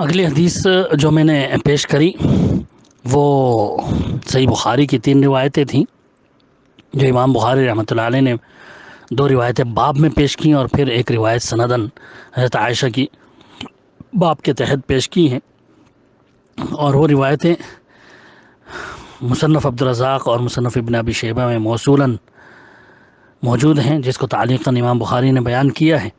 اگلی حدیث جو میں نے پیش کری وہ صحیح بخاری کی 3 روایتیں تھیں جو امام بخاری رحمۃ اللہ علیہ نے 2 روایتیں باب میں پیش کی اور پھر ایک روایت سندن حضرت عائشہ کی باب کے تحت پیش کی ہیں، اور وہ روایتیں مصنف عبدالرزاق اور مصنف ابن ابی شیبہ میں موصولاً موجود ہیں، جس کو تعلیقاً امام بخاری نے بیان کیا ہے۔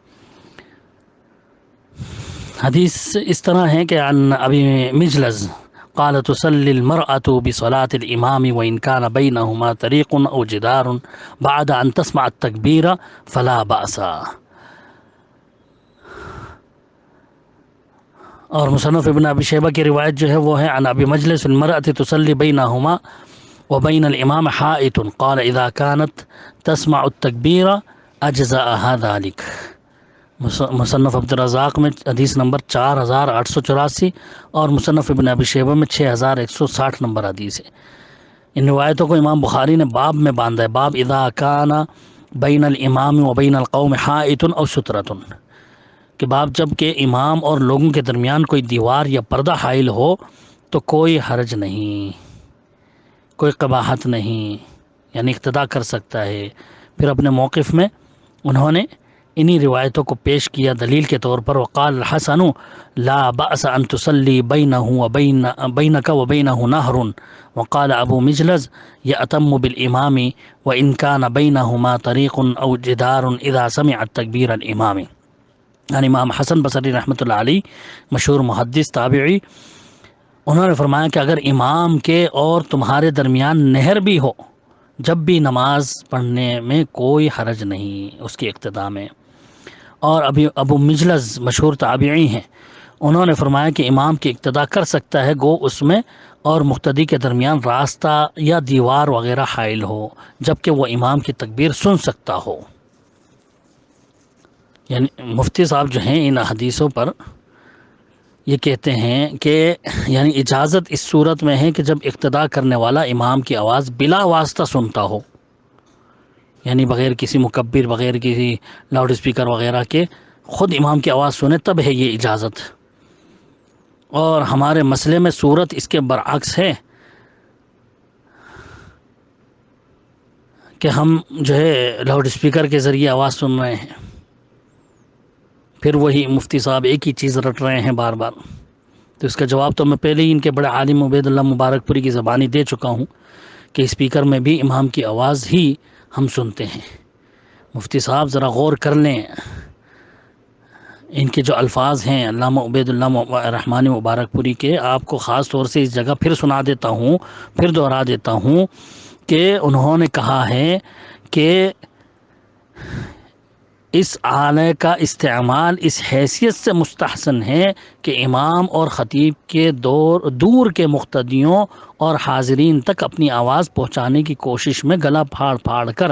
حدیث اس طرح ہے کہ عن ابی مجلز قال تصلي المرأة بصلاة الإمام وإن كان بينهما طريق أو جدار بعد أن تسمع التكبير فلا بأس۔ اور مصنف ابن ابی شیبہ کی روایت جو ہے وہ ہے عن ابی مجلس المرأة تصلي بينهما وبين الإمام حائط قال إذا كانت تسمع التكبير أجزأها ذلك۔ مصنف عبدالرزاق میں حدیث نمبر 4884 اور مصنف ابن ابی شیبہ میں 6160 نمبر حدیث ہے۔ ان روایتوں کو امام بخاری نے باب میں باندھا ہے، باب اذا کان بین الامام و بین القوم حائط او سترۃ، کہ باب جب کہ امام اور لوگوں کے درمیان کوئی دیوار یا پردہ حائل ہو تو کوئی حرج نہیں، کوئی قباحت نہیں، یعنی اقتداء کر سکتا ہے۔ پھر اپنے موقف میں انہوں نے انہی روایتوں کو پیش کیا دلیل کے طور پر۔ وقال الحسن لا بأس ان تصلی بینک وبینہ نہر، وقال ابو مجلز یأتم بالامام وان کان بینہما طریق او جدار اذا سمع التکبیر الامام۔ یعنی امام حسن بصری رحمۃ اللہ علیہ مشہور محدث تابعی، انہوں نے فرمایا کہ اگر امام کے اور تمہارے درمیان نہر بھی ہو جب بھی نماز پڑھنے میں کوئی حرج نہیں اس کی اقتداء میں۔ اور ابو مجلز مشہور تابعی ہیں، انہوں نے فرمایا کہ امام کی اقتداء کر سکتا ہے گو اس میں اور مقتدی کے درمیان راستہ یا دیوار وغیرہ حائل ہو جبکہ وہ امام کی تکبیر سن سکتا ہو۔ یعنی مفتی صاحب جو ہیں ان حدیثوں پر یہ کہتے ہیں کہ یعنی اجازت اس صورت میں ہے کہ جب اقتداء کرنے والا امام کی آواز بلا واسطہ سنتا ہو، یعنی بغیر کسی مکبر، بغیر کسی لاؤڈ اسپیکر وغیرہ کے خود امام کی آواز سنے، تب ہے یہ اجازت۔ اور ہمارے مسئلے میں صورت اس کے برعکس ہے کہ ہم جو ہے لاؤڈ اسپیکر کے ذریعے آواز سن رہے ہیں، پھر وہی مفتی صاحب ایک ہی چیز رٹ رہے ہیں بار بار۔ تو اس کا جواب تو میں پہلے ہی ان کے بڑے عالم عبید اللہ مبارک پوری کی زبانی دے چکا ہوں کہ اسپیکر میں بھی امام کی آواز ہی ہم سنتے ہیں۔ مفتی صاحب ذرا غور کر لیں، ان کے جو الفاظ ہیں علامہ عبید اللہ رحمانی مبارک پوری کے، آپ کو خاص طور سے اس جگہ پھر سنا دیتا ہوں، پھر دہرا دیتا ہوں کہ انہوں نے کہا ہے کہ اس آلے کا استعمال اس حیثیت سے مستحسن ہے کہ امام اور خطیب کے دور کے مقتدیوں اور حاضرین تک اپنی آواز پہنچانے کی کوشش میں گلا پھاڑ پھاڑ کر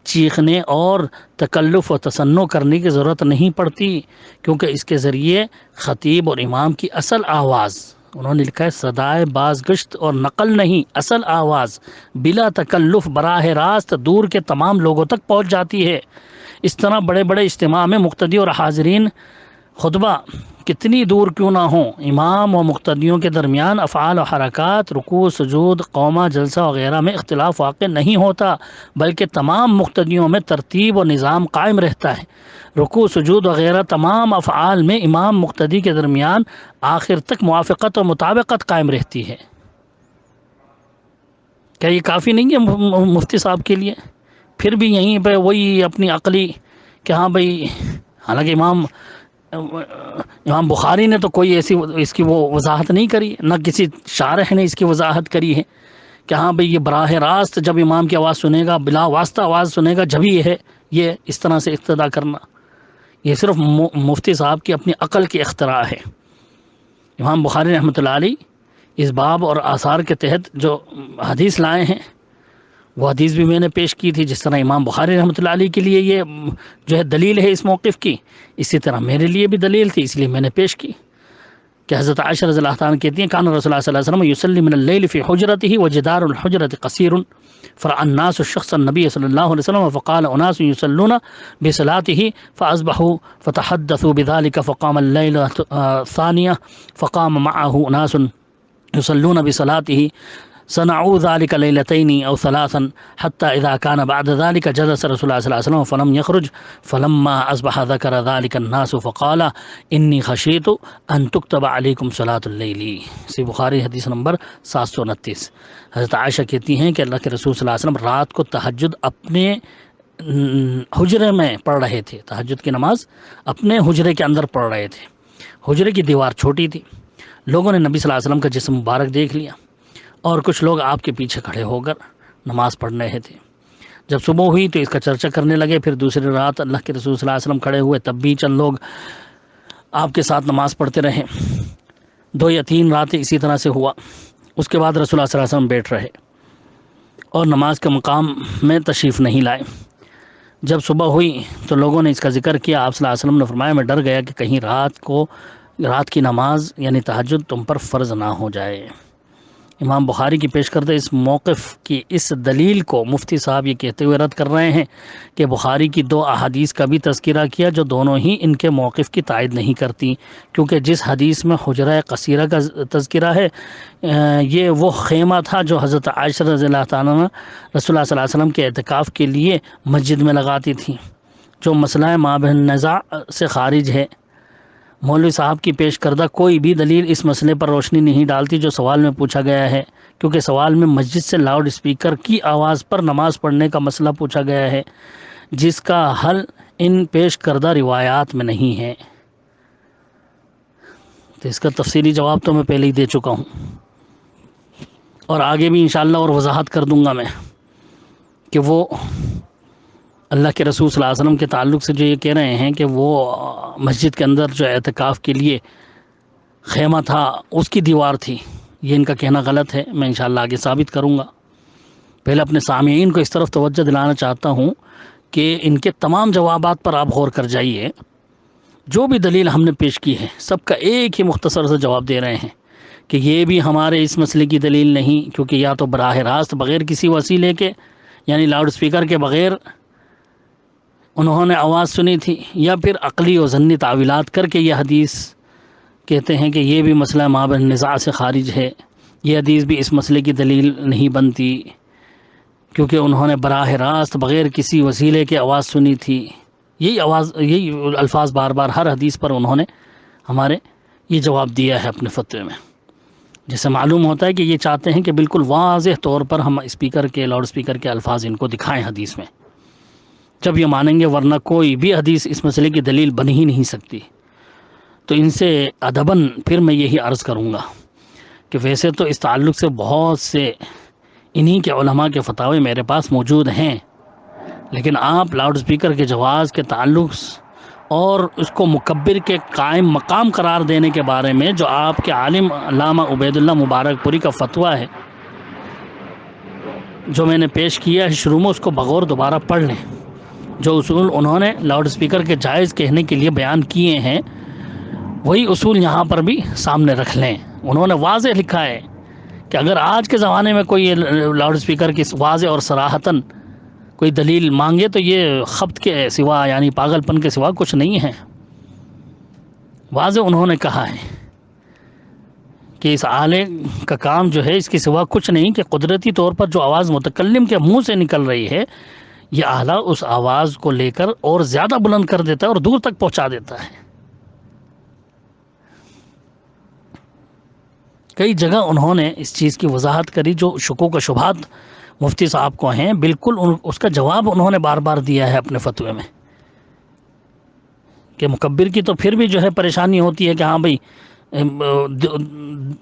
چیخنے اور تکلف و تصنع کرنے کی ضرورت نہیں پڑتی، کیونکہ اس کے ذریعے خطیب اور امام کی اصل آواز، انہوں نے لکھا ہے صدائے بازگشت اور نقل نہیں، اصل آواز بلا تکلف براہ راست دور کے تمام لوگوں تک پہنچ جاتی ہے۔ اس طرح بڑے بڑے اجتماع میں مقتدی اور حاضرین خطبہ کتنی دور کیوں نہ ہوں، امام و مقتدیوں کے درمیان افعال و حرکات، رکوع، سجود، قومہ، جلسہ وغیرہ میں اختلاف واقع نہیں ہوتا، بلکہ تمام مقتدیوں میں ترتیب و نظام قائم رہتا ہے۔ رکوع، سجود وغیرہ تمام افعال میں امام مقتدی کے درمیان آخر تک موافقت و مطابقت قائم رہتی ہے۔ کیا یہ کافی نہیں ہے مفتی صاحب کے لیے؟ پھر بھی یہیں پہ وہی اپنی عقلی کہ ہاں بھائی، حالانکہ امام بخاری نے تو کوئی ایسی اس کی وہ وضاحت نہیں کری، نہ کسی شارح نے اس کی وضاحت کری ہے کہ ہاں بھئی یہ براہ راست جب امام کی آواز سنے گا، بلا واسطہ آواز سنے گا، جب یہ ہے یہ اس طرح سے اقتداء کرنا۔ یہ صرف مفتی صاحب کی اپنی عقل کی اختراع ہے۔ امام بخاری رحمۃ اللہ علیہ اس باب اور آثار کے تحت جو حدیث لائے ہیں وہ حدیث بھی میں نے پیش کی تھی، جس طرح امام بخاری رحمۃ اللہ علیہ کے لیے یہ جو ہے دلیل ہے اس موقف کی، اسی طرح میرے لیے بھی دلیل تھی، اس لیے میں نے پیش کی کہ حضرت عائشہ رضی اللہ عنہ کہتی ہیں کان رسول اللہ صلی اللہ علیہ وسلم یصلی من اللیل فی حجرتہ وجدار الحجرۃ قصیر فرأى الناس الشخص النبي صلى الله عليه وسلم فقال أناس يصلون بصلاته فأصبحوا فتحدثوا بذلك فقام الليلة الثانية فقام معه ناس يصلون بصلاته صنعوا ذلك ليلتين أو ثلاثا حتى إذا كان بعد ذلك جلس رسول الله صلى الله عليه وسلم فلم يخرج فلما أصبح ذكر ذلك الناس فقال إني خشيت أن تكتب عليكم صلاة الليل. سی بخاری حدیث نمبر 729. حضرت عائشہ کہتی ہیں کہ اللہ کے رسول صلی اللہ علیہ وسلم رات کو تہجد اپنے حجرے میں پڑھ رہے تھے. تہجد کی نماز اپنے حجرے کے اندر پڑھ رہے تھے. حجرے کی دیوار چھوٹی تھی. لوگوں نے نبی صلی اللہ علیہ وسلم کا جسم مبارک دیکھ لیا اور کچھ لوگ آپ کے پیچھے کھڑے ہو کر نماز پڑھ رہے تھے. جب صبح ہوئی تو اس کا چرچا کرنے لگے. پھر دوسری رات اللہ کے رسول صلی اللہ علیہ وسلم کھڑے ہوئے, تب بھی چند لوگ آپ کے ساتھ نماز پڑھتے رہے. 2 یا 3 راتیں اسی طرح سے ہوا. اس کے بعد رسول اللہ صلی اللہ علیہ وسلم بیٹھ رہے اور نماز کے مقام میں تشریف نہیں لائے. جب صبح ہوئی تو لوگوں نے اس کا ذکر کیا. آپ صلی اللہ علیہ وسلم نے فرمایا میں ڈر گیا کہ کہیں رات کی نماز یعنی تہجد تم پر فرض نہ ہو جائے. امام بخاری کی پیش کردہ اس موقف کی اس دلیل کو مفتی صاحب یہ کہتے ہوئے رد کر رہے ہیں کہ بخاری کی 2 احادیث کا بھی تذکرہ کیا جو دونوں ہی ان کے موقف کی تائید نہیں کرتی, کیونکہ جس حدیث میں حجرہ قصیرہ کا تذکرہ ہے یہ وہ خیمہ تھا جو حضرت عائشہ رضی اللہ تعالیٰ عنہ رسول اللہ صلی اللہ علیہ وسلم کے اعتکاف کے لیے مسجد میں لگاتی تھیں, جو مسئلہ مابین النزاع سے خارج ہے. مولوی صاحب کی پیش کردہ کوئی بھی دلیل اس مسئلے پر روشنی نہیں ڈالتی جو سوال میں پوچھا گیا ہے, کیونکہ سوال میں مسجد سے لاؤڈ اسپیکر کی آواز پر نماز پڑھنے کا مسئلہ پوچھا گیا ہے جس کا حل ان پیش کردہ روایات میں نہیں ہے. تو اس کا تفصیلی جواب تو میں پہلے ہی دے چکا ہوں اور آگے بھی انشاءاللہ اور وضاحت کر دوں گا میں کہ وہ اللہ کے رسول صلی اللہ علیہ وسلم کے تعلق سے جو یہ کہہ رہے ہیں کہ وہ مسجد کے اندر جو اعتکاف کے لیے خیمہ تھا اس کی دیوار تھی, یہ ان کا کہنا غلط ہے. میں انشاءاللہ آگے ثابت کروں گا. پہلے اپنے سامعین کو اس طرف توجہ دلانا چاہتا ہوں کہ ان کے تمام جوابات پر آپ غور کر جائیے. جو بھی دلیل ہم نے پیش کی ہے سب کا ایک ہی مختصر سے جواب دے رہے ہیں کہ یہ بھی ہمارے اس مسئلے کی دلیل نہیں, کیونکہ یا تو براہ راست بغیر کسی وسیلے کے یعنی لاؤڈ اسپیکر کے بغیر انہوں نے آواز سنی تھی, یا پھر عقلی و ظنی تعویلات کر کے یہ حدیث کہتے ہیں کہ یہ بھی مسئلہ مابین النزاع سے خارج ہے. یہ حدیث بھی اس مسئلے کی دلیل نہیں بنتی کیونکہ انہوں نے براہ راست بغیر کسی وسیلے کے آواز سنی تھی. یہی الفاظ بار بار ہر حدیث پر انہوں نے ہمارے یہ جواب دیا ہے اپنے فتوے میں, جس سے معلوم ہوتا ہے کہ یہ چاہتے ہیں کہ بالکل واضح طور پر ہم لاؤڈ اسپیکر کے الفاظ ان کو دکھائیں حدیث میں, جب یہ مانیں گے, ورنہ کوئی بھی حدیث اس مسئلے کی دلیل بن ہی نہیں سکتی. تو ان سے ادباً پھر میں یہی عرض کروں گا کہ ویسے تو اس تعلق سے بہت سے انہی کے علماء کے فتاوے میرے پاس موجود ہیں, لیکن آپ لاؤڈ اسپیکر کے جواز کے تعلق اور اس کو مکبر کے قائم مقام قرار دینے کے بارے میں جو آپ کے عالم علامہ عبید اللہ مبارک پوری کا فتویٰ ہے جو میں نے پیش کیا ہے شروع میں, اس کو بغور دوبارہ پڑھ لیں. جو اصول انہوں نے لاؤڈ اسپیکر کے جائز کہنے کے لیے بیان کیے ہیں وہی اصول یہاں پر بھی سامنے رکھ لیں. انہوں نے واضح لکھا ہے کہ اگر آج کے زمانے میں کوئی لاؤڈ اسپیکر کی واضح اور صراحتاً کوئی دلیل مانگے تو یہ خبط کے سوا یعنی پاگل پن کے سوا کچھ نہیں ہے. واضح انہوں نے کہا ہے کہ اس آلے کا کام جو ہے اس کے سوا کچھ نہیں کہ قدرتی طور پر جو آواز متکلم کے منہ سے نکل رہی ہے یہ آلہ اس آواز کو لے کر اور زیادہ بلند کر دیتا ہے اور دور تک پہنچا دیتا ہے. کئی جگہ انہوں نے اس چیز کی وضاحت کری جو شکوک و شبہات مفتی صاحب کو ہیں, بالکل اس کا جواب انہوں نے بار بار دیا ہے اپنے فتوے میں کہ مکبر کی تو پھر بھی جو ہے پریشانی ہوتی ہے کہ ہاں بھئی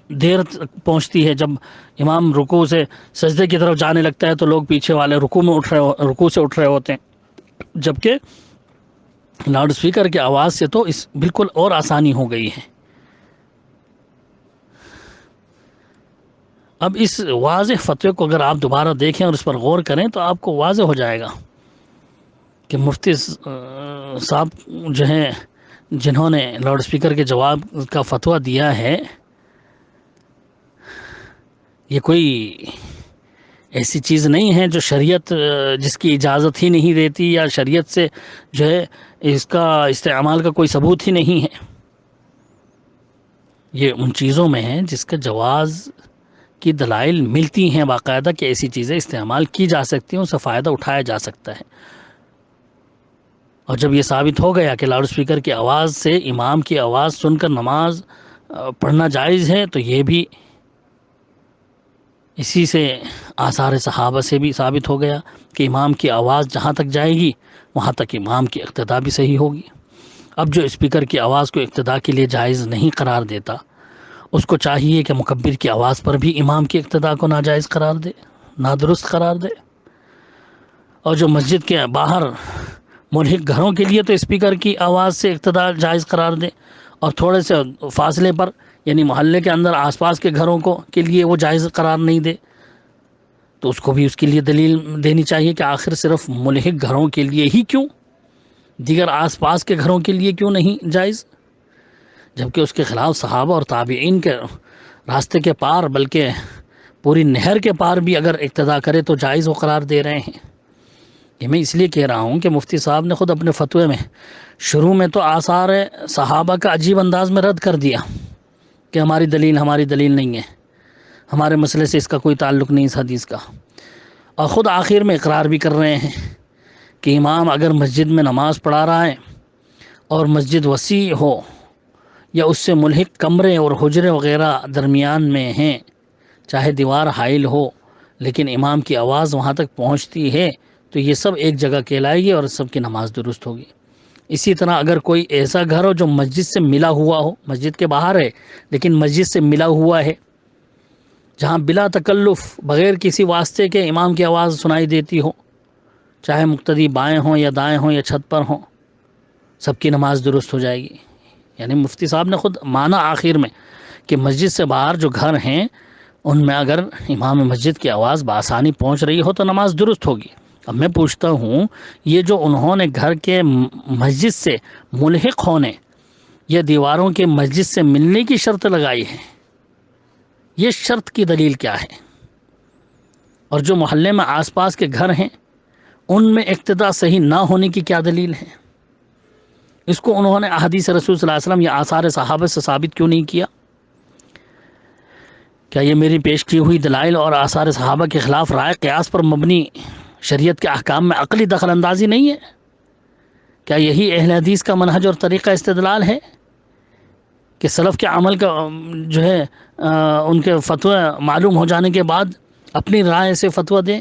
دیر پہنچتی ہے, جب امام رکوع سے سجدے کی طرف جانے لگتا ہے تو لوگ پیچھے والے رکوع سے اٹھ رہے ہوتے ہیں, جبکہ لاؤڈ اسپیکر کی آواز سے تو اس بالکل اور آسانی ہو گئی ہے. اب اس واضح فتوے کو اگر آپ دوبارہ دیکھیں اور اس پر غور کریں تو آپ کو واضح ہو جائے گا کہ مفتی صاحب جو ہیں جنہوں نے لاؤڈ اسپیکر کے جواب کا فتویٰ دیا ہے یہ کوئی ایسی چیز نہیں ہے جو شریعت جس کی اجازت ہی نہیں دیتی، یا شریعت سے جو ہے اس کا استعمال کا کوئی ثبوت ہی نہیں ہے۔ یہ ان چیزوں میں ہے جس کا جواز کی دلائل ملتی ہیں باقاعدہ کہ ایسی چیزیں استعمال کی جا سکتی ہیں، اس سے فائدہ اٹھایا جا سکتا ہے۔ اور جب یہ ثابت ہو گیا کہ لاؤڈ اسپیکر کی آواز سے امام کی آواز سن کر نماز پڑھنا جائز ہے، تو یہ بھی اسی سے آثار صحابہ سے بھی ثابت ہو گیا کہ امام کی آواز جہاں تک جائے گی وہاں تک امام کی اقتداء بھی صحیح ہوگی۔ اب جو اسپیکر کی آواز کو اقتداء کے لیے جائز نہیں قرار دیتا، اس کو چاہیے کہ مکبر کی آواز پر بھی امام کی اقتداء کو ناجائز قرار دے، نادرست قرار دے۔ اور جو مسجد کے باہر ملحق گھروں کے لیے تو اسپیکر کی آواز سے اقتداء جائز قرار دے، اور تھوڑے سے فاصلے پر یعنی محلے کے اندر آس پاس کے گھروں کو کے لیے وہ جائز قرار نہیں دے، تو اس کو بھی اس کے لیے دلیل دینی چاہیے کہ آخر صرف ملحق گھروں کے لیے ہی کیوں، دیگر آس پاس کے گھروں کے لیے کیوں نہیں جائز؟ جبکہ اس کے خلاف صحابہ اور تابعین کے راستے کے پار بلکہ پوری نہر کے پار بھی اگر اقتداء کرے تو جائز و قرار دے رہے ہیں۔ یہ میں اس لیے کہہ رہا ہوں کہ مفتی صاحب نے خود اپنے فتوے میں شروع میں تو آثار صحابہ کا عجیب انداز میں رد کر دیا کہ ہماری دلیل نہیں ہے، ہمارے مسئلے سے اس کا کوئی تعلق نہیں اس حدیث کا، اور خود آخر میں اقرار بھی کر رہے ہیں کہ امام اگر مسجد میں نماز پڑھا رہا ہے اور مسجد وسیع ہو یا اس سے ملحق کمرے اور حجرے وغیرہ درمیان میں ہیں، چاہے دیوار حائل ہو لیکن امام کی آواز وہاں تک پہنچتی ہے، تو یہ سب ایک جگہ کہلائے گی اور سب کی نماز درست ہوگی۔ اسی طرح اگر کوئی ایسا گھر ہو جو مسجد سے ملا ہوا ہو، مسجد کے باہر ہے لیکن مسجد سے ملا ہوا ہے، جہاں بلا تکلف بغیر کسی واسطے کے امام کی آواز سنائی دیتی ہو، چاہے مقتدی بائیں ہوں یا دائیں ہوں یا چھت پر ہوں، سب کی نماز درست ہو جائے گی۔ یعنی مفتی صاحب نے خود مانا آخر میں کہ مسجد سے باہر جو گھر ہیں ان میں اگر امام مسجد کی آواز بآسانی پہنچ رہی ہو تو نماز درست ہوگی۔ اب میں پوچھتا ہوں، یہ جو انہوں نے گھر کے مسجد سے ملحق ہونے یا دیواروں کے مسجد سے ملنے کی شرط لگائی ہے، یہ شرط کی دلیل کیا ہے؟ اور جو محلے میں آس پاس کے گھر ہیں ان میں اقتداء صحیح نہ ہونے کی کیا دلیل ہے؟ اس کو انہوں نے احادیث رسول صلی اللہ علیہ وسلم یا آثار صحابہ سے ثابت کیوں نہیں کیا؟ کیا یہ میری پیش کی ہوئی دلائل اور آثار صحابہ کے خلاف رائے قیاس پر مبنی شریعت کے احکام میں عقلی دخل اندازی نہیں ہے؟ کیا یہی اہل حدیث کا منہج اور طریقہ استدلال ہے کہ سلف کے عمل کا جو ہے ان کے فتوے معلوم ہو جانے کے بعد اپنی رائے سے فتویٰ دیں؟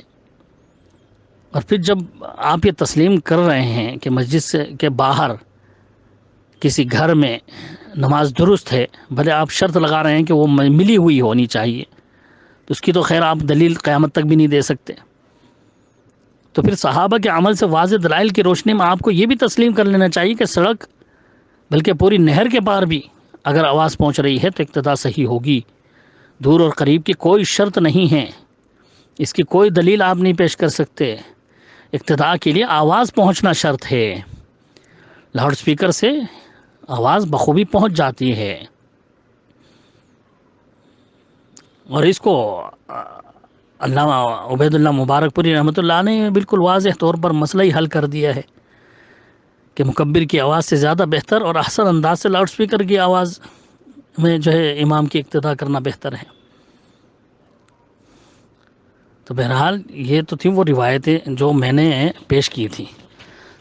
اور پھر جب آپ یہ تسلیم کر رہے ہیں کہ مسجد سے کے باہر کسی گھر میں نماز درست ہے، بھلے آپ شرط لگا رہے ہیں کہ وہ ملی ہوئی ہونی چاہیے، تو اس کی تو خیر آپ دلیل قیامت تک بھی نہیں دے سکتے، تو پھر صحابہ کے عمل سے واضح دلائل کی روشنی میں آپ کو یہ بھی تسلیم کر لینا چاہیے کہ سڑک بلکہ پوری نہر کے پار بھی اگر آواز پہنچ رہی ہے تو اقتداء صحیح ہوگی، دور اور قریب کی کوئی شرط نہیں ہے، اس کی کوئی دلیل آپ نہیں پیش کر سکتے، اقتداء کے لیے آواز پہنچنا شرط ہے، لاؤڈ اسپیکر سے آواز بخوبی پہنچ جاتی ہے۔ اور اس کو علامہ عبید اللہ مبارک پوری رحمۃ اللہ نے بالکل واضح طور پر مسئلہ ہی حل کر دیا ہے کہ مکبر کی آواز سے زیادہ بہتر اور احسن انداز سے لاؤڈ اسپیکر کی آواز میں جو ہے امام کی اقتداء کرنا بہتر ہے۔ تو بہرحال یہ تو تھی وہ روایتیں جو میں نے پیش کی تھیں،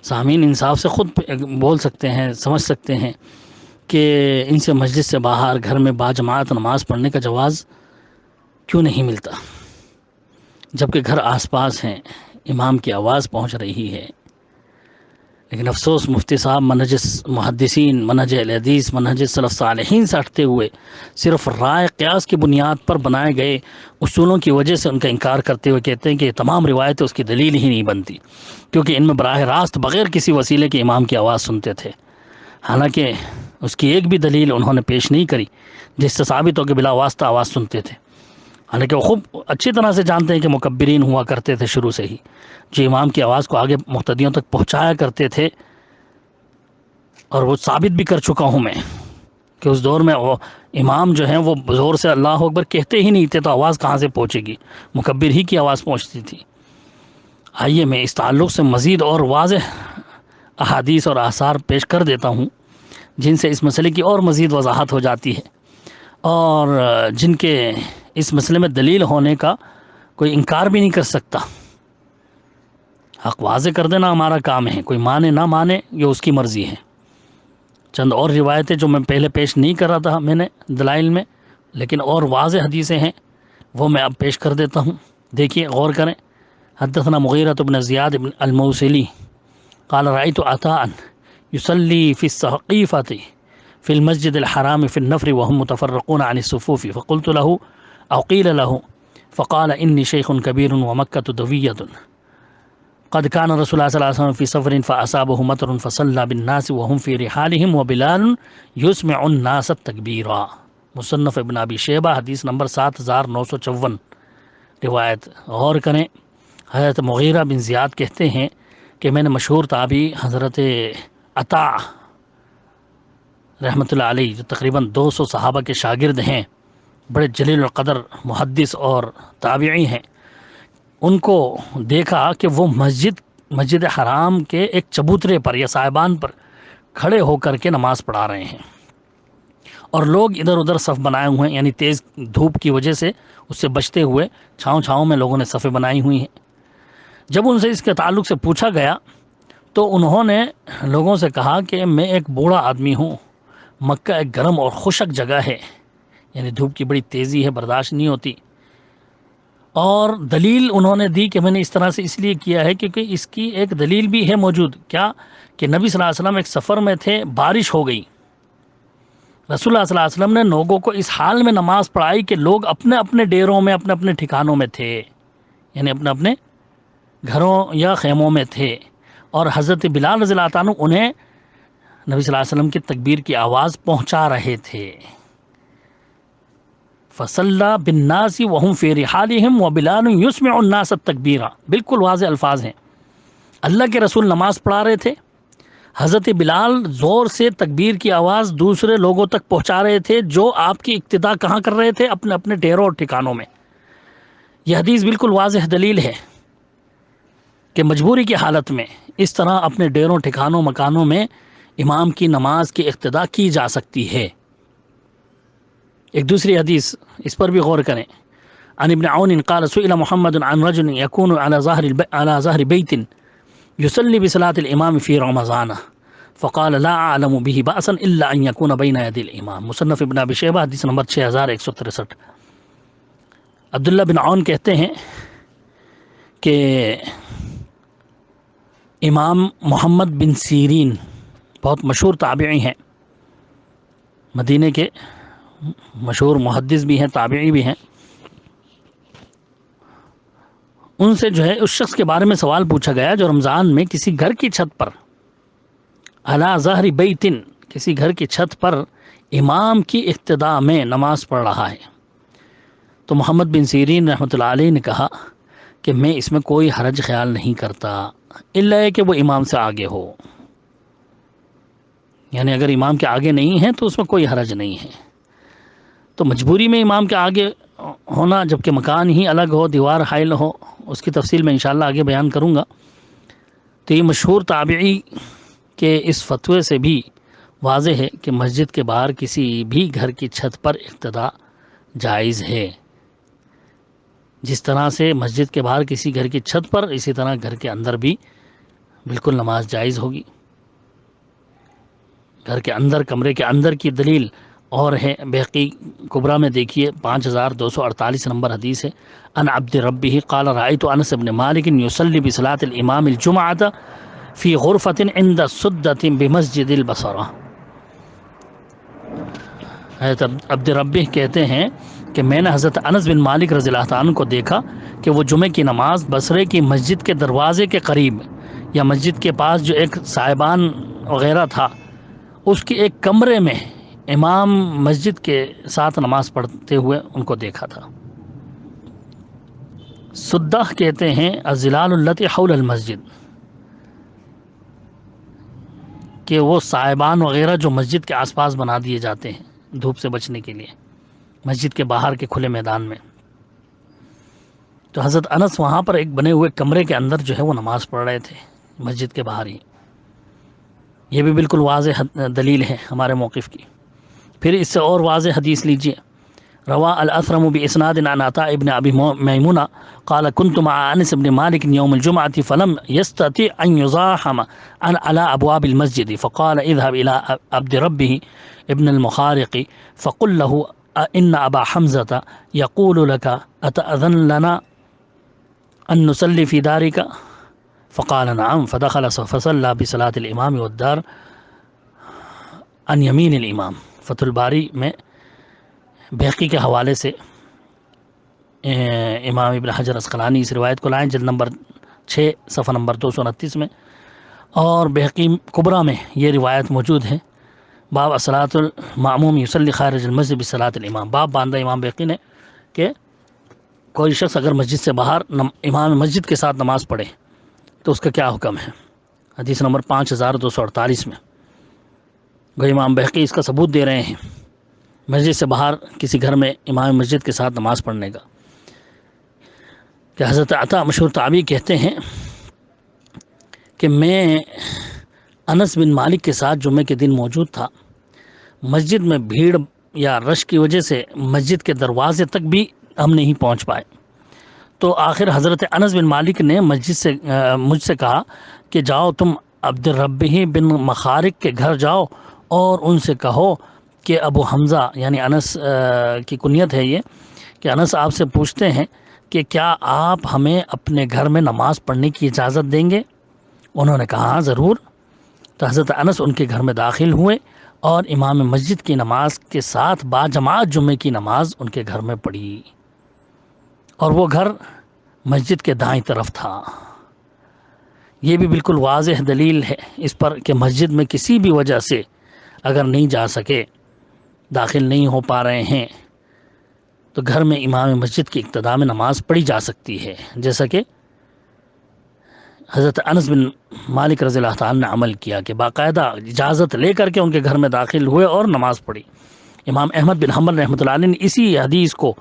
سامعین انصاف سے خود بول سکتے ہیں، سمجھ سکتے ہیں کہ ان سے مسجد سے باہر گھر میں باجماعت نماز پڑھنے کا جواز کیوں نہیں ملتا، جبکہ گھر آس پاس ہیں، امام کی آواز پہنچ رہی ہے۔ لیکن افسوس مفتی صاحب منہج محدثین، منہج اہل حدیث، منہج سلف صالحین سے ہٹتے ہوئے صرف رائے قیاس کی بنیاد پر بنائے گئے اصولوں کی وجہ سے ان کا انکار کرتے ہوئے کہتے ہیں کہ یہ تمام روایتیں اس کی دلیل ہی نہیں بنتی، کیونکہ ان میں براہ راست بغیر کسی وسیلے کے امام کی آواز سنتے تھے، حالانکہ اس کی ایک بھی دلیل انہوں نے پیش نہیں کری جس سے ثابت ہو کہ بلا واسطہ آواز سنتے تھے، حالانکہ وہ خوب اچھی طرح سے جانتے ہیں کہ مکبرین ہوا کرتے تھے شروع سے ہی، جو امام کی آواز کو آگے مقتدیوں تک پہنچایا کرتے تھے، اور وہ ثابت بھی کر چکا ہوں میں کہ اس دور میں وہ امام جو ہیں وہ زور سے اللہ اکبر کہتے ہی نہیں تھے تو آواز کہاں سے پہنچے گی، مکبر ہی کی آواز پہنچتی تھی۔ آئیے میں اس تعلق سے مزید اور واضح احادیث اور آثار پیش کر دیتا ہوں جن سے اس مسئلے کی اور مزید وضاحت ہو جاتی ہے، اور جن کے اس مسئلے میں دلیل ہونے کا کوئی انکار بھی نہیں کر سکتا۔ حق واضح کر دینا ہمارا کام ہے، کوئی مانے نہ مانے یہ اس کی مرضی ہے۔ چند اور روایتیں جو میں پہلے پیش نہیں کر رہا تھا میں نے دلائل میں، لیکن اور واضح حدیثیں ہیں وہ میں اب پیش کر دیتا ہوں، دیکھیے غور کریں۔ حدثنا مغیرۃ بن زیاد بن الموصلی قال رأيت عطاء يصلي في السقيفة في المسجد الحرام في النفر وهم متفرقون عن الصفوف فقلت له أو قيل له فقال إني شيخ كبير ومكة دوية قد كان رسول الله صلى الله عليه وسلم في سفر فأصابه مطر فصلى بالناس وهم في رحالهم وبلال يسمع الناس التكبير۔ مصنف ابن ابی شیبہ حدیث نمبر 7954 روایت۔ غور کریں، حضرت مغیرہ بن زیاد کہتے ہیں کہ میں نے مشہور تابعی حضرت عطا رحمۃ اللہ علیہ جو تقریباً 200 صحابہ کے شاگرد ہیں، بڑے جلیل القدر محدث اور تابعی ہیں، ان کو دیکھا کہ وہ مسجد حرام کے ایک چبوترے پر یا سائبان پر کھڑے ہو کر کے نماز پڑھا رہے ہیں، اور لوگ ادھر ادھر صف بنائے ہوئے ہیں، یعنی تیز دھوپ کی وجہ سے اس سے بچتے ہوئے چھاؤں میں لوگوں نے صفیں بنائی ہوئی ہیں۔ جب ان سے اس کے تعلق سے پوچھا گیا تو انہوں نے لوگوں سے کہا کہ میں ایک بوڑھا آدمی ہوں، مکہ ایک گرم اور خشک جگہ ہے، یعنی دھوپ کی بڑی تیزی ہے، برداشت نہیں ہوتی۔ اور دلیل انہوں نے دی کہ میں نے اس طرح سے اس لیے کیا ہے کیونکہ اس کی ایک دلیل بھی ہے موجود، کیا کہ نبی صلی اللہ علیہ وسلم ایک سفر میں تھے، بارش ہو گئی، رسول اللہ صلی اللہ علیہ وسلم نے لوگوں کو اس حال میں نماز پڑھائی کہ لوگ اپنے اپنے ڈیروں میں اپنے اپنے ٹھکانوں میں تھے، یعنی اپنے اپنے گھروں یا خیموں میں تھے، اور حضرت بلال رضی اللہ عنہ انہیں نبی صلی اللہ علیہ وسلم کی تکبیر کی آواز پہنچا رہے تھے۔ فصلى بالناس وهم في رحالهم وبلال يسمع الناس التکبیر، بالکل واضح الفاظ ہیں۔ اللہ کے رسول نماز پڑھا رہے تھے، حضرت بلال زور سے تکبیر کی آواز دوسرے لوگوں تک پہنچا رہے تھے جو آپ کی اقتداء کہاں کر رہے تھے؟ اپنے اپنے ڈیروں اور ٹھکانوں میں۔ یہ حدیث بالکل واضح دلیل ہے کہ مجبوری کی حالت میں اس طرح اپنے ڈیروں ٹھکانوں مکانوں میں امام کی نماز کی اقتداء کی جا سکتی ہے۔ ایک دوسری حدیث اس پر بھی غور کریں۔ عن ابن عون قال سئل محمد عن رجل يكون على ظهر بيت يصلي بصلاة الامام في رمضان فقال لا اعلم به بأسا الا ان يكون بين يدي الامام۔ مصنف ابن ابی شیبہ حدیث نمبر 6163۔ عبداللہ بن عون کہتے ہیں کہ امام محمد بن سیرین بہت مشہور تابعی ہیں، مدینے کے مشہور محدث بھی ہیں، تابعی بھی ہیں۔ ان سے جو ہے اس شخص کے بارے میں سوال پوچھا گیا جو رمضان میں کسی گھر کی چھت پر، علی ظہر بیت، کسی گھر کی چھت پر امام کی اقتداء میں نماز پڑھ رہا ہے۔ تو محمد بن سیرین رحمۃ اللہ علیہ نے کہا کہ میں اس میں کوئی حرج خیال نہیں کرتا، الا کہ وہ امام سے آگے ہو، یعنی اگر امام کے آگے نہیں ہے تو اس میں کوئی حرج نہیں ہے۔ تو مجبوری میں امام کے آگے ہونا، جبکہ مکان ہی الگ ہو، دیوار حائل ہو، اس کی تفصیل میں انشاءاللہ آگے بیان کروں گا۔ تو یہ مشہور تابعی کے اس فتوے سے بھی واضح ہے کہ مسجد کے باہر کسی بھی گھر کی چھت پر اقتداء جائز ہے۔ جس طرح سے مسجد کے باہر کسی گھر کی چھت پر، اسی طرح گھر کے اندر بھی بالکل نماز جائز ہوگی۔ گھر کے اندر، کمرے کے اندر کی دلیل اور ہے، بہقی کبریٰ میں دیکھیے 5248 نمبر حدیث ہے۔ ان عبد ربہ قال رأیت انس بن مالک یصلی بصلاة الامام الجمعة فی غرفة عند سدة بمسجد البصرہ۔ حضرت عبد ربہ کہتے ہیں کہ میں نے حضرت انس بن مالک رضی اللہ عنہ کو دیکھا کہ وہ جمعہ کی نماز بصرے کی مسجد کے دروازے کے قریب یا مسجد کے پاس جو ایک سائبان وغیرہ تھا اس کے ایک کمرے میں امام مسجد کے ساتھ نماز پڑھتے ہوئے ان کو دیکھا تھا۔ سدہ کہتے ہیں الظلال التی حول المسجد، کہ وہ سائبان وغیرہ جو مسجد کے آس پاس بنا دیے جاتے ہیں، دھوپ سے بچنے کے لیے مسجد کے باہر کے کھلے میدان میں. تو حضرت انس وہاں پر ایک بنے ہوئے کمرے کے اندر جو ہے وہ نماز پڑھ رہے تھے مسجد کے باہر ہی. یہ بھی بالکل واضح دلیل ہے ہمارے موقف کی. پھر اس سے اور واضح حدیث لیجئے. روا الاثرم باسناد عن عطاء ابن ابي ميمونه قال كنت مع انس بن مالك يوم الجمعه فلم يستطع ان يزاحم على ابواب المسجد فقال اذهب الى عبد ربه ابن المخارق فقل له ان ابا حمزه يقول لك اتاذن لنا ان نصلي في دارك فقال نعم فدخل فصلى بصلاة الامام والدار عن یمین الامام. فتح الباری میں بحقی کے حوالے سے امام ابن حجر عسقلانی اس روایت کو لائیں جلد نمبر 6 صفحہ نمبر 229 میں, اور بحقی کبریٰ میں یہ روایت موجود ہے. باب الصلاۃ المعموم یصلی خارج المسجد بصلاۃ الامام. باب باندھا امام بحقی نے کہ کوئی شخص اگر مسجد سے باہر امام مسجد کے ساتھ نماز پڑھے تو اس کا کیا حکم ہے. حدیث نمبر 5248 میں. گو امام بحقی اس کا ثبوت دے رہے ہیں مسجد سے باہر کسی گھر میں امام مسجد کے ساتھ نماز پڑھنے کا, کہ حضرت عطا مشہور تابعی کہتے ہیں کہ میں انس بن مالک کے ساتھ جمعے کے دن موجود تھا. مسجد میں بھیڑ یا رش کی وجہ سے مسجد کے دروازے تک بھی ہم نہیں پہنچ پائے. تو آخر حضرت انس بن مالک نے مجھ سے کہا کہ جاؤ تم عبد الربہ بن مخارق کے گھر جاؤ اور ان سے کہو کہ ابو حمزہ یعنی انس کی کنیت ہے یہ, کہ انس آپ سے پوچھتے ہیں کہ کیا آپ ہمیں اپنے گھر میں نماز پڑھنے کی اجازت دیں گے. انہوں نے کہا ہاں ضرور. تو حضرت انس ان کے گھر میں داخل ہوئے اور امام مسجد کی نماز کے ساتھ باجماعت جمعے کی نماز ان کے گھر میں پڑھی, اور وہ گھر مسجد کے دائیں طرف تھا. یہ بھی بالکل واضح دلیل ہے اس پر کہ مسجد میں کسی بھی وجہ سے اگر نہیں جا سکے, داخل نہیں ہو پا رہے ہیں, تو گھر میں امام مسجد کی اقتداء میں نماز پڑھی جا سکتی ہے, جیسا کہ حضرت انس بن مالک رضی اللہ تعالیٰ نے عمل کیا کہ باقاعدہ اجازت لے کر کے ان کے گھر میں داخل ہوئے اور نماز پڑھی. امام احمد بن حنبل رحمۃ اللہ علیہ نے اسی حدیث کو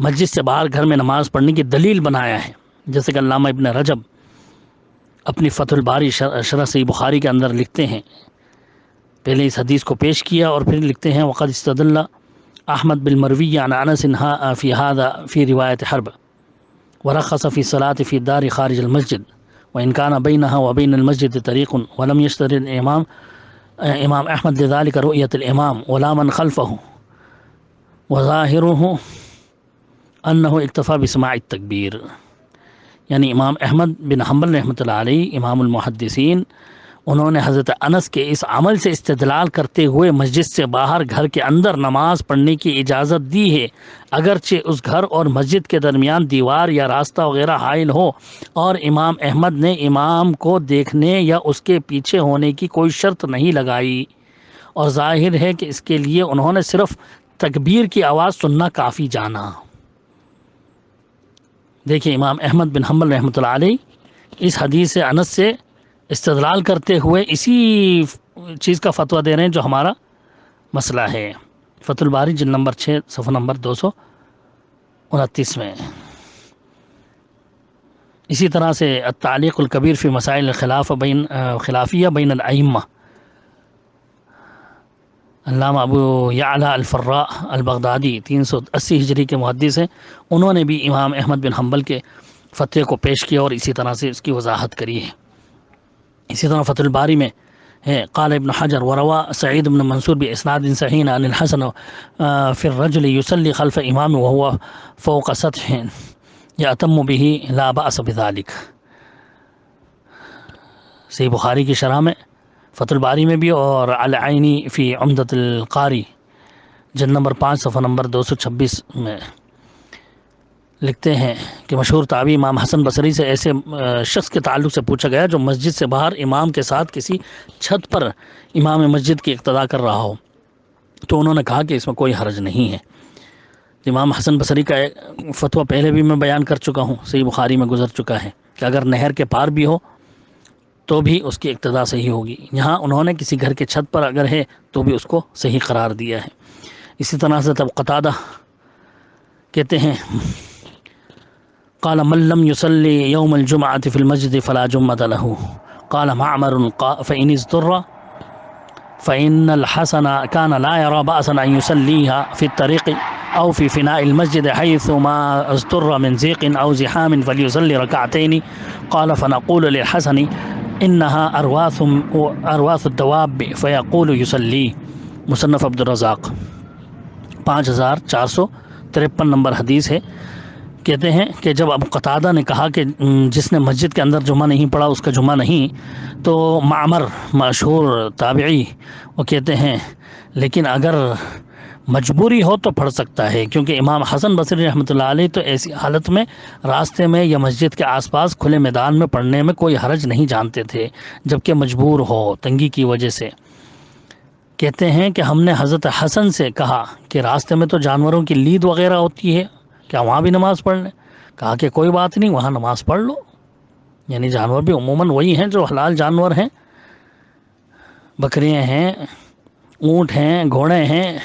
مسجد سے باہر گھر میں نماز پڑھنے کی دلیل بنایا ہے, جیسے کہ علامہ ابن رجب اپنی فتح الباری شرح صحیح بخاری کے اندر لکھتے ہیں. پہلے اس حدیث کو پیش کیا اور پھر لکھتے ہیں وقد استدل احمد بالمروی عن انس فی هذا فی روایت حرب ورخص فی الصلاة فی الدار خارج المسجد وإن كان بينها وبين المسجد طريق ولم يشترط الإمام امام احمد لذلك رؤية الإمام ولا من خلفه وظاهره أنه اکتفى بسماع التکبیر. یعنی امام احمد بن حنبل رحمۃ اللہ علیہ امام المحدثین, انہوں نے حضرت انس کے اس عمل سے استدلال کرتے ہوئے مسجد سے باہر گھر کے اندر نماز پڑھنے کی اجازت دی ہے, اگرچہ اس گھر اور مسجد کے درمیان دیوار یا راستہ وغیرہ حائل ہو, اور امام احمد نے امام کو دیکھنے یا اس کے پیچھے ہونے کی کوئی شرط نہیں لگائی, اور ظاہر ہے کہ اس کے لیے انہوں نے صرف تکبیر کی آواز سننا کافی جانا. دیکھیں امام احمد بن حنبل رحمۃ اللہ علیہ اس حدیث انس سے استدلال کرتے ہوئے اسی چیز کا فتویٰ دے رہے ہیں جو ہمارا مسئلہ ہے. فتح الباری جلد نمبر 6 صفحہ نمبر 229 میں. اسی طرح سے التعلیق الکبیر فی مسائل خلافیہ بین الائمہ, علامہ ابو یعلا الفراء البغدادی 380 ہجری کے محدث ہیں, انہوں نے بھی امام احمد بن حنبل کے فتوے کو پیش کیا اور اسی طرح سے اس کی وضاحت کری ہے. اسی طرح فتح الباری میں ہے قال ابن حجر وروا سعید بن منصور باسناد صحیح عن الحسن فی الرجل یصلی خلف امام وهو فوق سطح یأتم به لا بأس بذلك. صحیح بخاری کی شرح میں فتح الباری میں بھی, اور العینی فی عمدۃ القاری جلد نمبر 5 صفحہ نمبر 226 میں لکھتے ہیں کہ مشہور تابعی امام حسن بصری سے ایسے شخص کے تعلق سے پوچھا گیا جو مسجد سے باہر امام کے ساتھ کسی چھت پر امام مسجد کی اقتداء کر رہا ہو, تو انہوں نے کہا کہ اس میں کوئی حرج نہیں ہے. امام حسن بصری کا فتویٰ پہلے بھی میں بیان کر چکا ہوں, صحیح بخاری میں گزر چکا ہے کہ اگر نہر کے پار بھی ہو تو بھی اس کی اقتدا صحیح ہوگی. یہاں انہوں نے کسی گھر کے چھت پر اگر ہے تو بھی اس کو صحیح قرار دیا ہے. اسی طرح سے تب قتادہ کہتے ہیں قال من لم يصلي يوم الجمعة في المسجد فلا جمعة له. قال معمر فإن اضطر فإن الحسن كان لا يرى بأسا أن يصليها في الطريق أو في فناء المسجد حيث ما اضطر من ضيق أو زحام فليصلي ركعتين. قال فنقول للحسن إنها أرواث الدواب فيقول يصلي. مصنف عبد الرزاق 5453 نمبر حدیث ہے. کہتے ہیں کہ جب ابو قتادہ نے کہا کہ جس نے مسجد کے اندر جمعہ نہیں پڑھا اس کا جمعہ نہیں، تو معمر مشہور تابعی وہ کہتے ہیں لیکن اگر مجبوری ہو تو پڑھ سکتا ہے، کیونکہ امام حسن بصری رحمۃ اللہ علیہ تو ایسی حالت میں راستے میں یا مسجد کے آس پاس کھلے میدان میں پڑھنے میں کوئی حرج نہیں جانتے تھے جبکہ مجبور ہو تنگی کی وجہ سے. کہتے ہیں کہ ہم نے حضرت حسن سے کہا کہ راستے میں تو جانوروں کی لید وغیرہ ہوتی ہے، کیا وہاں بھی نماز پڑھ لیں؟ کہا کہ کوئی بات نہیں، وہاں نماز پڑھ لو. یعنی جانور بھی عموماً وہی ہیں جو حلال جانور ہیں، بکریاں ہیں، اونٹ ہیں، گھوڑے ہیں،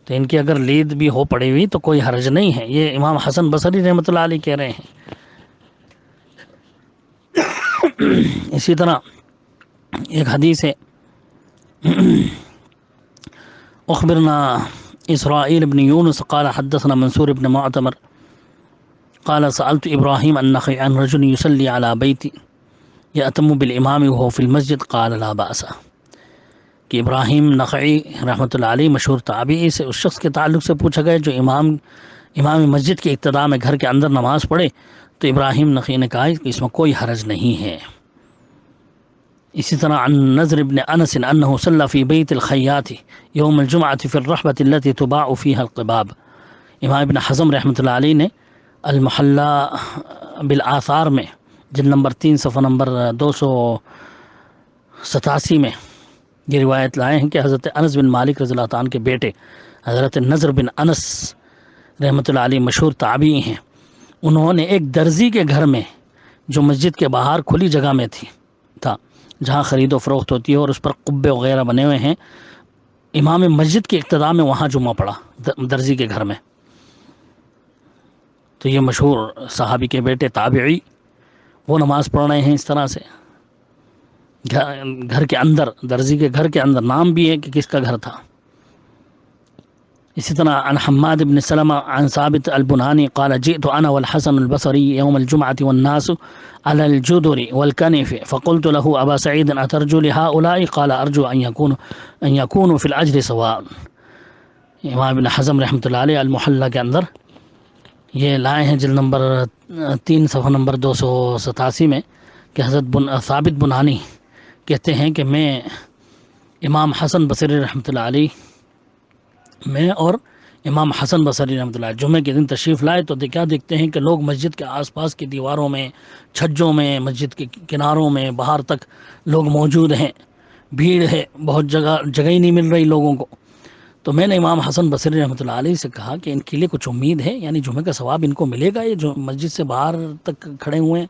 تو ان کی اگر لید بھی ہو پڑی ہوئی تو کوئی حرج نہیں ہے. یہ امام حسن بصری رحمۃ اللہ علیہ کہہ رہے ہیں. اسی طرح ایک حدیث ہے اخبرنا اسرائیل بن یونس قال حدثنا منصور بن معتمر قال سألت ابراہیم النخعی عن رجل يصلي على بيت يأتم بالامام وهو في المسجد قال لا بأس. کہ ابراہیم نخعی رحمۃ اللہ علیہ مشہور تابعی سے اس شخص کے تعلق سے پوچھا گیا جو امام مسجد کی ابتدا میں گھر کے اندر نماز پڑھے، تو ابراہیم نخعی نے کہا کہ اس میں کوئی حرج نہیں ہے. اسی طرح عن نضر بن انس انه صلى في بيت الخياط يوم الجمعة في الرحبة التي تباع فيها القباب. امام ابن حزم رحمۃ اللہ علیہ نے المحلہ بالآثار میں جلد نمبر 3 صفحہ نمبر 287 میں یہ روایت لائے ہیں کہ حضرت انس بن مالک رضی اللہ عنہ کے بیٹے حضرت نضر بن انس رحمۃ اللہ علیہ مشہور تابعی ہیں. انہوں نے ایک درزی کے گھر میں جو مسجد کے باہر کھلی جگہ میں تھا جہاں خرید و فروخت ہوتی ہے اور اس پر قبے وغیرہ بنے ہوئے ہیں، امام مسجد کی اقتداء میں وہاں جمعہ پڑھا درزی کے گھر میں. تو یہ مشہور صحابی کے بیٹے تابعی وہ نماز پڑھ رہے ہیں اس طرح سے گھر کے اندر، درزی کے گھر کے اندر. نام بھی ہے کہ کس کا گھر تھا. اسی طرح عن حماد بن سلمہ عن ثابت البنانی قال جئت انا والحسن البصري يوم الجمعة والناس على الجدر والكنف فقلت له ابا سعيد اترجو لهؤلاء قال ارجو ان يكونوا في الاجر سواء. امام ابن حزم رحمۃ اللہ علیہ المحلہ کے اندر یہ لائے ہیں جلد نمبر 3 صفحہ نمبر 287 میں کہ حضرت ثابت بنانی کہتے ہیں کہ میں امام حسن بصری رحمۃ اللہ علیہ میں اور امام حسن بصری رحمۃ اللہ جمعہ کے دن تشریف لائے تو کیا دیکھتے ہیں کہ لوگ مسجد کے آس پاس کی دیواروں میں، چھجوں میں، مسجد کے کناروں میں باہر تک لوگ موجود ہیں، بھیڑ ہے، بہت جگہ ہی نہیں مل رہی لوگوں کو. تو میں نے امام حسن بصری رحمۃ اللہ علیہ سے کہا کہ ان کے لیے کچھ امید ہے، یعنی جمعہ کا ثواب ان کو ملے گا یہ جو مسجد سے باہر تک کھڑے ہوئے ہیں؟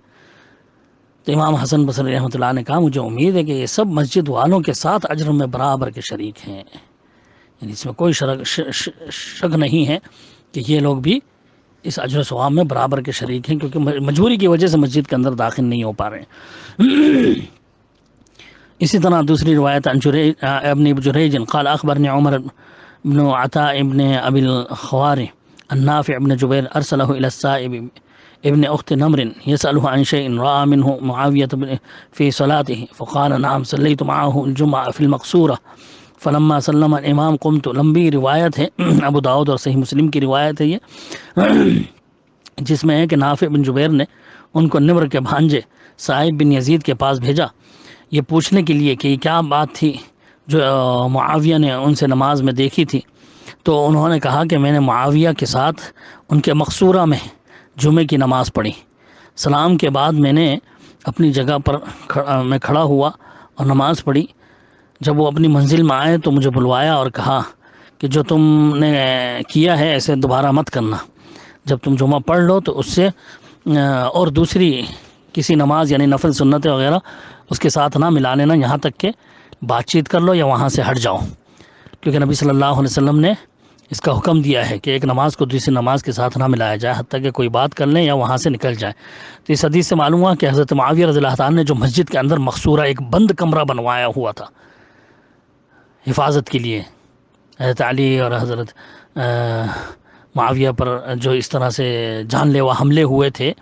تو امام حسن بصری رحمۃ اللہ نے کہا مجھے امید ہے کہ یہ سب مسجد والوں کے ساتھ اجر میں برابر کے شریک ہیں، یعنی اس میں کوئی شک نہیں ہے کہ یہ لوگ بھی اس اجر و ثواب میں برابر کے شریک ہیں، کیونکہ مجبوری کی وجہ سے مسجد کے اندر داخل نہیں ہو پا رہے ہیں. اسی طرح دوسری روایت عن ابن جریج قال اخبرني عمر بن عطاء ابن ابي الخوار النافع ابن جبير ارسله الى السائب ابن اخت نمر يساله عن شيء راى منه معاويه في صلاته فقال نعم صليت معه الجمعه في المقصوره فلما سلم الامام قمت. لمبی روایت ہے، ابو داؤد اور صحیح مسلم کی روایت ہے یہ، جس میں ہے کہ نافع بن جبیر نے ان کو نمر کے بھانجے صائب بن یزید کے پاس بھیجا یہ پوچھنے کے لیے کہ کیا بات تھی جو معاویہ نے ان سے نماز میں دیکھی تھی. تو انہوں نے کہا کہ میں نے معاویہ کے ساتھ ان کے مقصورہ میں جمعے کی نماز پڑھی. سلام کے بعد میں نے اپنی جگہ پر میں کھڑا ہوا اور نماز پڑھی. جب وہ اپنی منزل میں آئے تو مجھے بلوایا اور کہا کہ جو تم نے کیا ہے ایسے دوبارہ مت کرنا، جب تم جمعہ پڑھ لو تو اس سے اور دوسری کسی نماز یعنی نفل سنت وغیرہ اس کے ساتھ نہ ملا لینا یہاں تک کہ بات چیت کر لو یا وہاں سے ہٹ جاؤ، کیونکہ نبی صلی اللہ علیہ وسلم نے اس کا حکم دیا ہے کہ ایک نماز کو دوسری نماز کے ساتھ نہ ملایا جائے حتیٰ کہ کوئی بات کر لیں یا وہاں سے نکل جائے۔ تو اس حدیث سے معلوم ہوا کہ حضرت معاویہ رضی اللہ تعالیٰ نے جو مسجد کے اندر مقصورہ ایک بند کمرہ بنوایا ہوا تھا حفاظت کے لیے، حضرت علی اور حضرت معاویہ پر جو اس طرح سے جان لیوا حملے ہوئے تھے،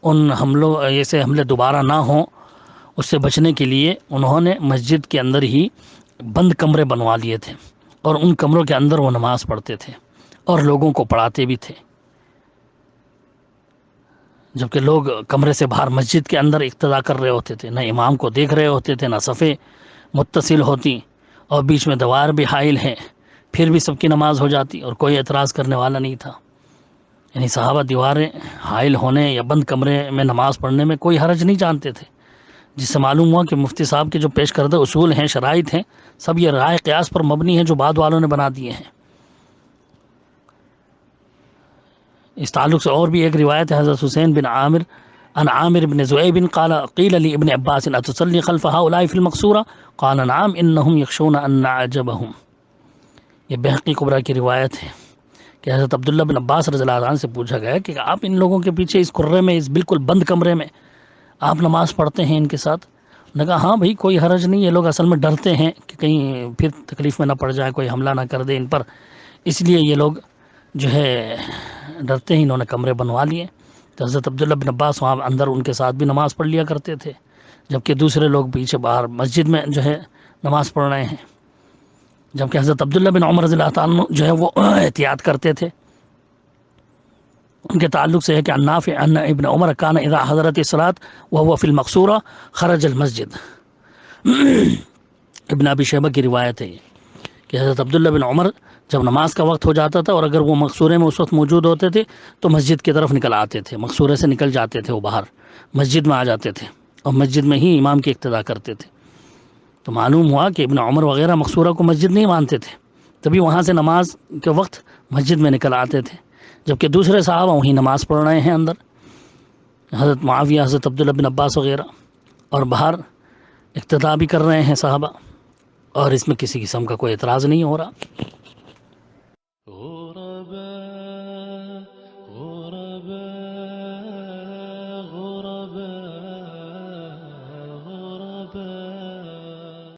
ان حملوں ایسے حملے دوبارہ نہ ہوں اس سے بچنے کے لیے انہوں نے مسجد کے اندر ہی بند کمرے بنوا لیے تھے، اور ان کمروں کے اندر وہ نماز پڑھتے تھے اور لوگوں کو پڑھاتے بھی تھے، جبکہ لوگ کمرے سے باہر مسجد کے اندر اقتداء کر رہے ہوتے تھے، نہ امام کو دیکھ رہے ہوتے تھے، نہ صفیں متصل ہوتی، اور بیچ میں دیوار بھی حائل ہے، پھر بھی سب کی نماز ہو جاتی اور کوئی اعتراض کرنے والا نہیں تھا۔ یعنی صحابہ دیواریں حائل ہونے یا بند کمرے میں نماز پڑھنے میں کوئی حرج نہیں جانتے تھے، جس سے معلوم ہوا کہ مفتی صاحب کے جو پیش کردہ اصول ہیں، شرائط ہیں، سب یہ رائے قیاس پر مبنی ہیں جو بعد والوں نے بنا دیے ہیں۔ اس تعلق سے اور بھی ایک روایت ہے حضرت حسین بن عامر عن عامر بن زؤیب قال قیل لی ابن عباس اتصلی خلف هؤلاء فی المقصورہ قال نعم انہم یخشون ان نعجبہم۔ یہ بحقی کبریٰ کی روایت ہے کہ حضرت عبداللہ بن عباس رضی اللہ عنہ سے پوچھا گیا کہ آپ ان لوگوں کے پیچھے اس قرے میں، اس بالکل بند کمرے میں آپ نماز پڑھتے ہیں ان کے ساتھ؟ انہوں نے کہا ہاں بھائی کوئی حرج نہیں، یہ لوگ اصل میں ڈرتے ہیں کہ کہیں پھر تکلیف میں نہ پڑ جائے، کوئی حملہ نہ کر دے ان پر، اس لیے یہ لوگ جو ہے ڈرتے ہیں، انہوں نے کمرے بنوا لیے۔ تو حضرت عبداللہ بن عباس وہاں اندر ان کے ساتھ بھی نماز پڑھ لیا کرتے تھے، جبکہ دوسرے لوگ پیچھے باہر مسجد میں جو ہے نماز پڑھ رہے ہیں، جبکہ حضرت عبداللہ بن عمر رضی اللہ تعالیٰ جو ہے وہ احتیاط کرتے تھے۔ ان کے تعلق سے ہے کہ نافع ان ابن عمر کان اذا حضرت الصلاۃ وهو فی المقصورہ خرج المسجد۔ ابن ابی شیبہ کی روایت ہے یہ کہ حضرت عبداللہ بن عمر جب نماز کا وقت ہو جاتا تھا اور اگر وہ مقصورے میں اس وقت موجود ہوتے تھے تو مسجد کی طرف نکل آتے تھے، مقصورے سے نکل جاتے تھے، وہ باہر مسجد میں آ جاتے تھے اور مسجد میں ہی امام کی اقتداء کرتے تھے۔ تو معلوم ہوا کہ ابن عمر وغیرہ مقصورہ کو مسجد نہیں مانتے تھے، تبھی وہاں سے نماز کے وقت مسجد میں نکل آتے تھے، جبکہ دوسرے صحابہ وہیں نماز پڑھ رہے ہیں اندر، حضرت معاویہ، حضرت عبداللہ بن عباس وغیرہ، اور باہر اقتداء بھی کر رہے ہیں صحابہ، اور اس میں کسی قسم کا کوئی اعتراض نہیں ہو رہا۔